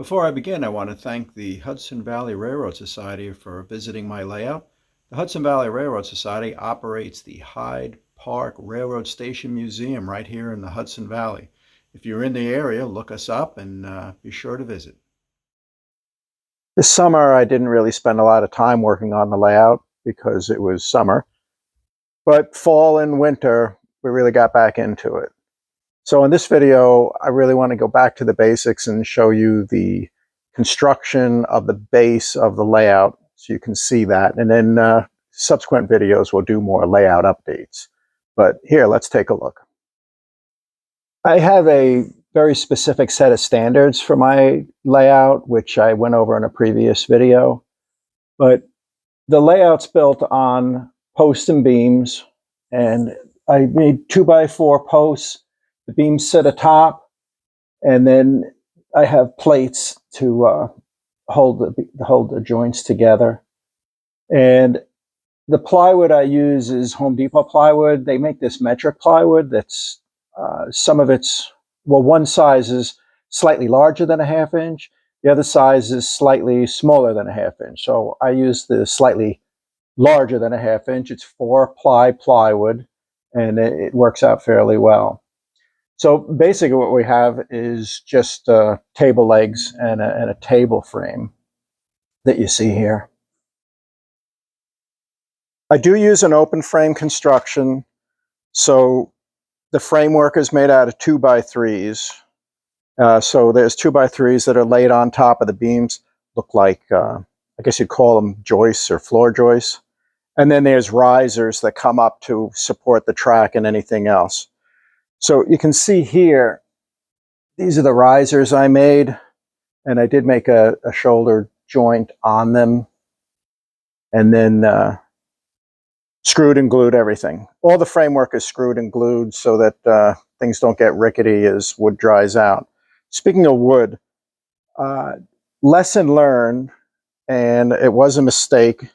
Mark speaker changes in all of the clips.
Speaker 1: Before I begin, I want to thank the Hudson Valley Railroad Society for visiting my layout. The Hudson Valley Railroad Society operates the Hyde Park Railroad Station Museum right here in the Hudson Valley. If you're in the area, look us up and be sure to visit.
Speaker 2: This summer, I didn't really spend a lot of time working on the layout because it was summer. But fall and winter, we really got back into it. So in this video, I really want to go back to the basics and show you the construction of the base of the layout so you can see that. And then subsequent videos will do more layout updates. But here, let's take a look. I have a very specific set of standards for my layout, which I went over in a previous video. But the layout's built on posts and beams, and I made 2x4 posts. The beams sit atop, and then I have plates to hold the joints together. And the plywood I use is Home Depot plywood. They make this metric plywood that's some of it's, well, one size is slightly larger than a ½ inch. The other size is slightly smaller than a ½ inch. So I use the slightly larger than a ½ inch. It's 4-ply plywood, and it works out fairly well. So basically what we have is just table legs and a table frame that you see here. I do use an open frame construction. So the framework is made out of 2x3s. So there's 2x3s that are laid on top of the beams, look like, I guess you'd call them joists or floor joists. And then there's risers that come up to support the track and anything else. So you can see here, these are the risers I made, and I did make a shoulder joint on them, and then screwed and glued everything. All the framework is screwed and glued so that things don't get rickety as wood dries out. Speaking of wood, lesson learned, and it was a mistake.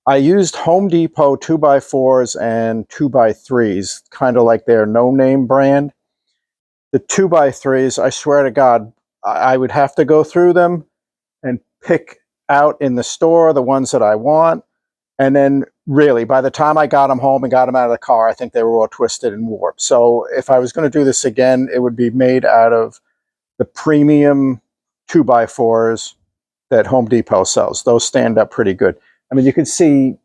Speaker 2: I used Home Depot 2x4s and 2x3s, kind of like their no-name brand. The 2x3s, I swear to God, I would have to go through them and pick out in the store the ones that I want. And then really, by the time I got them home and got them out of the car, I think they were all twisted and warped. So if I was going to do this again, it would be made out of the premium 2x4s that Home Depot sells. Those stand up pretty good. I mean, you can see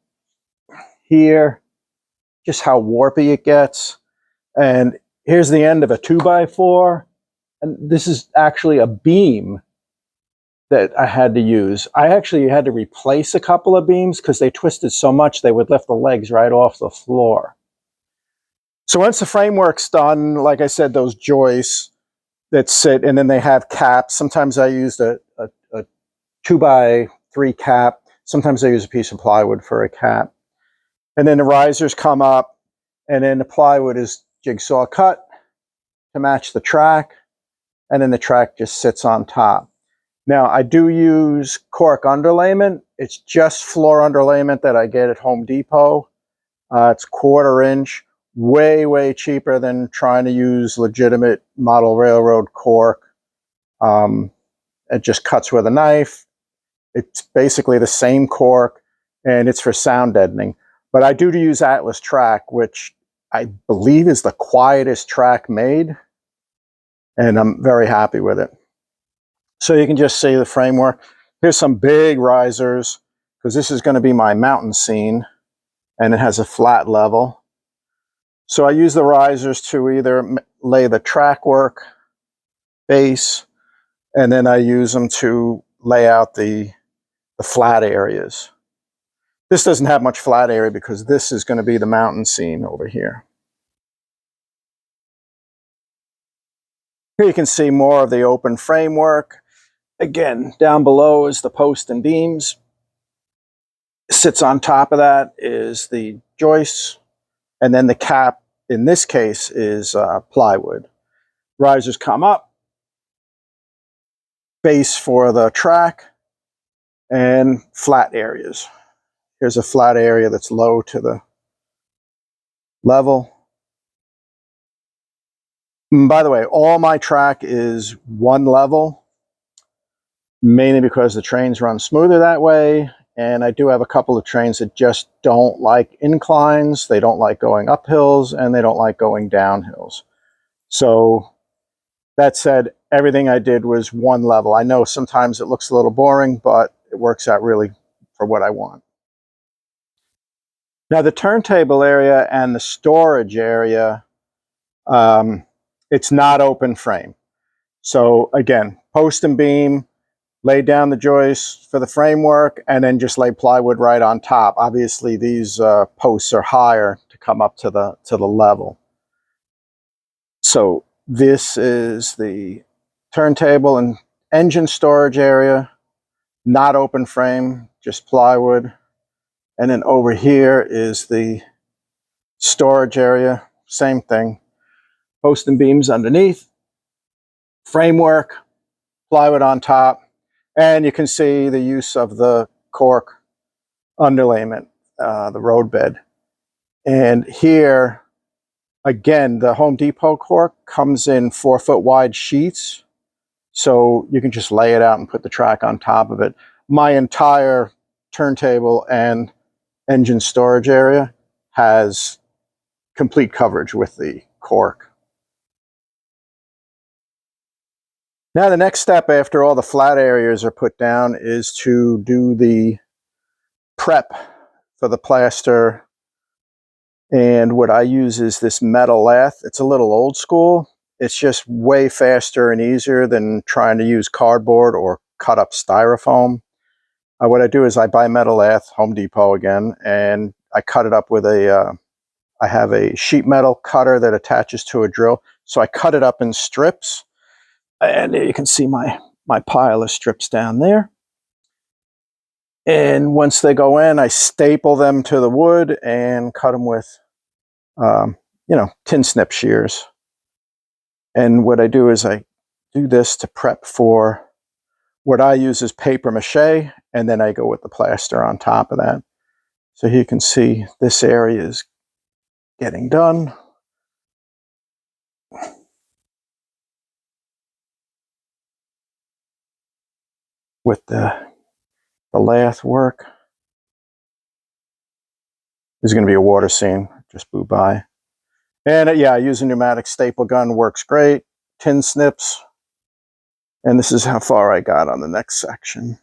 Speaker 2: here just how warpy it gets. And here's the end of a 2x4. And this is actually a beam that I had to use. I actually had to replace a couple of beams because they twisted so much they would lift the legs right off the floor. So once the framework's done, like I said, those joists that sit, and then they have caps. Sometimes I used a 2x3 cap. Sometimes I use a piece of plywood for a cap. And then the risers come up, and then the plywood is jigsaw cut to match the track, and then the track just sits on top. Now, I do use cork underlayment. It's just floor underlayment that I get at Home Depot. It's 1/4 inch, way cheaper than trying to use legitimate model railroad cork. It just cuts with a knife. It's basically the same cork, and it's for sound deadening. But I do use Atlas Track, which I believe is the quietest track made, and I'm very happy with it. So you can just see the framework. Here's some big risers, because this is going to be my mountain scene, and it has a flat level. So I use the risers to either lay the track work base, and then I use them to lay out the flat areas. This doesn't have much flat area because this is going to be the mountain scene over here. Here you can see more of the open framework. Again, down below is the post and beams. Sits on top of that is the joists, and then the cap, in this case, is plywood. Risers come up, base for the track, and flat areas. Here's a flat area that's low to the level. And by the way, all my track is one level. mainly because the trains run smoother that way. And I do have a couple of trains that just don't like inclines. They don't like going up hills, and they don't like going down hills. So that said, everything I did was one level. I know sometimes it looks a little boring, but it works out really for what I want. Now the turntable area and the storage area, it's not open frame. So again, post and beam, lay down the joists for the framework, and then just lay plywood right on top. Obviously, these posts are higher to come up to the level. So this is the turntable and engine storage area, not open frame, just plywood. And then over here is the storage area, same thing. Post and beams underneath, framework, plywood on top, and you can see the use of the cork underlayment, the road bed. And here, again, the Home Depot cork comes in 4-foot wide sheets, so you can just lay it out and put the track on top of it. My entire turntable and engine storage area has complete coverage with the cork. Now the next step after all the flat areas are put down is to do the prep for the plaster. And what I use is this metal lathe. It's a little old school. It's just way faster and easier than trying to use cardboard or cut up styrofoam. What I do is I buy metal lathe, Home Depot again, and I cut it up with I have a sheet metal cutter that attaches to a drill. So I cut it up in strips. And there you can see my pile of strips down there. And once they go in, I staple them to the wood and cut them with, tin snip shears. And what I do is I do this to prep for what I use is paper mache, and then I go with the plaster on top of that. So you can see this area is getting done. With the lathe work. There's going to be a water scene, just blew by. And yeah, I use a pneumatic staple gun, works great. Tin snips. And this is how far I got on the next section.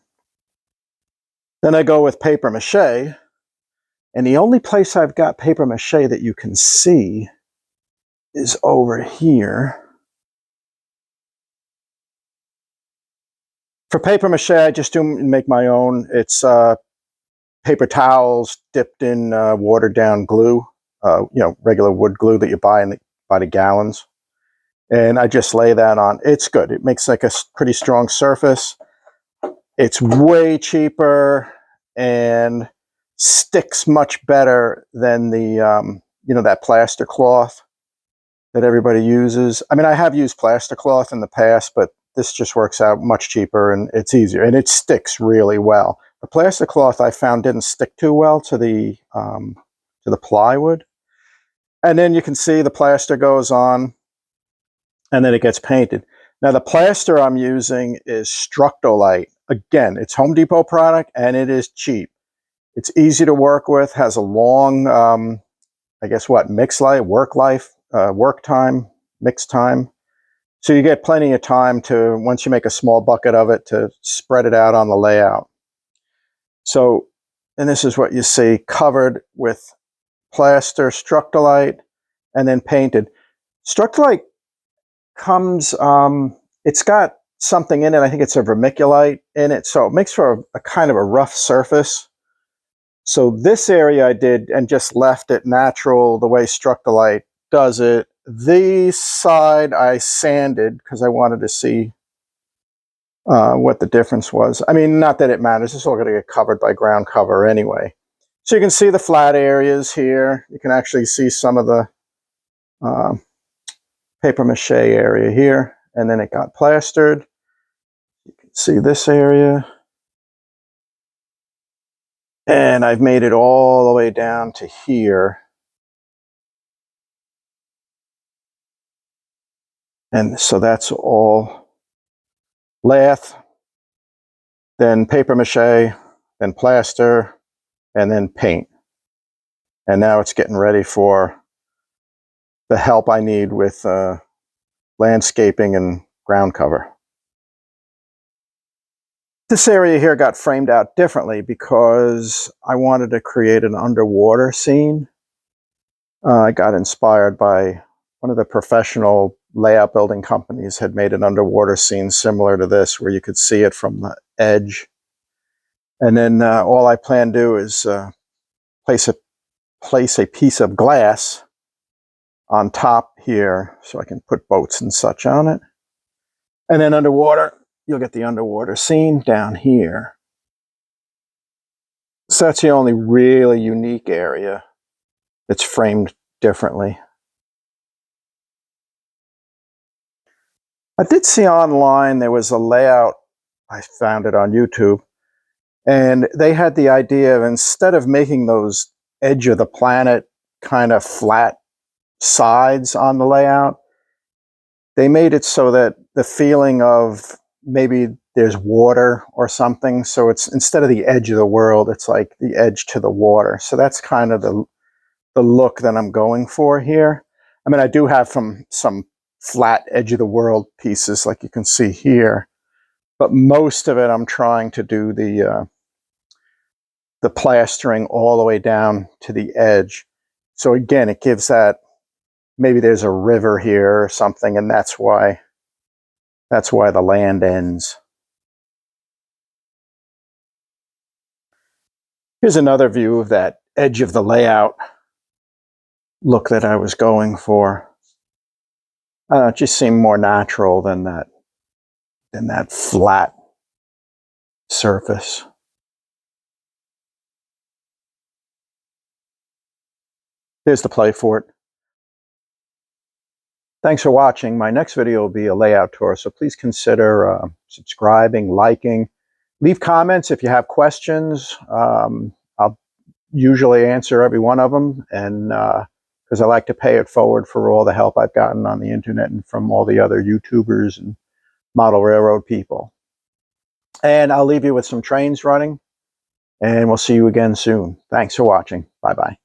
Speaker 2: Then I go with paper mache. And the only place I've got paper mache that you can see is over here. For paper mache, I just do make my own. It's paper towels dipped in watered down glue, regular wood glue that you buy by the gallons. And I just lay that on. It's good. It makes like a pretty strong surface. It's way cheaper and sticks much better than the, that plaster cloth that everybody uses. I mean, I have used plaster cloth in the past, but this just works out much cheaper and it's easier and it sticks really well. The plaster cloth I found didn't stick too well to the plywood. And then you can see the plaster goes on and then it gets painted. Now the plaster I'm using is Structolite. Again, it's Home Depot product and it is cheap. It's easy to work with, has a long, mix life, work time, mix time. So you get plenty of time to, once you make a small bucket of it, to spread it out on the layout. So, and this is what you see, covered with plaster, Structolite, and then painted. Structolite comes, it's got something in it, I think it's a vermiculite in it, so it makes for a kind of a rough surface. So this area I did and just left it natural the way Structolite does it. This side I sanded because I wanted to see what the difference was. I mean, not that it matters. It's all going to get covered by ground cover anyway. So you can see the flat areas here. You can actually see some of the paper mache area here. And then it got plastered. You can see this area. And I've made it all the way down to here. And so that's all lathe, then paper mache, then plaster, and then paint. And now it's getting ready for the help I need with landscaping and ground cover. This area here got framed out differently because I wanted to create an underwater scene. I got inspired by one of the professional layout building companies had made an underwater scene similar to this, where you could see it from the edge. And then all I plan to do is place a piece of glass on top here so I can put boats and such on it. And then underwater, you'll get the underwater scene down here. So that's the only really unique area that's framed differently. I did see online there was a layout, I found it on YouTube, and they had the idea of, instead of making those edge of the planet kind of flat sides on the layout, they made it so that the feeling of maybe there's water or something. So it's, instead of the edge of the world, it's like the edge to the water. So that's kind of the look that I'm going for here. I mean, I do have some flat edge of the world pieces like you can see here, but most of it I'm trying to do the plastering all the way down to the edge. So again, it gives that, maybe there's a river here or something, and that's why the land ends. Here's another view of that edge of the layout look that I was going for. It just seemed more natural than that flat surface. There's the play for it. Thanks for watching. My next video will be a layout tour, so please consider subscribing, liking. Leave comments if you have questions. I'll usually answer every one of them, and because I like to pay it forward for all the help I've gotten on the internet and from all the other YouTubers and model railroad people. And I'll leave you with some trains running, and we'll see you again soon. Thanks for watching. Bye-bye.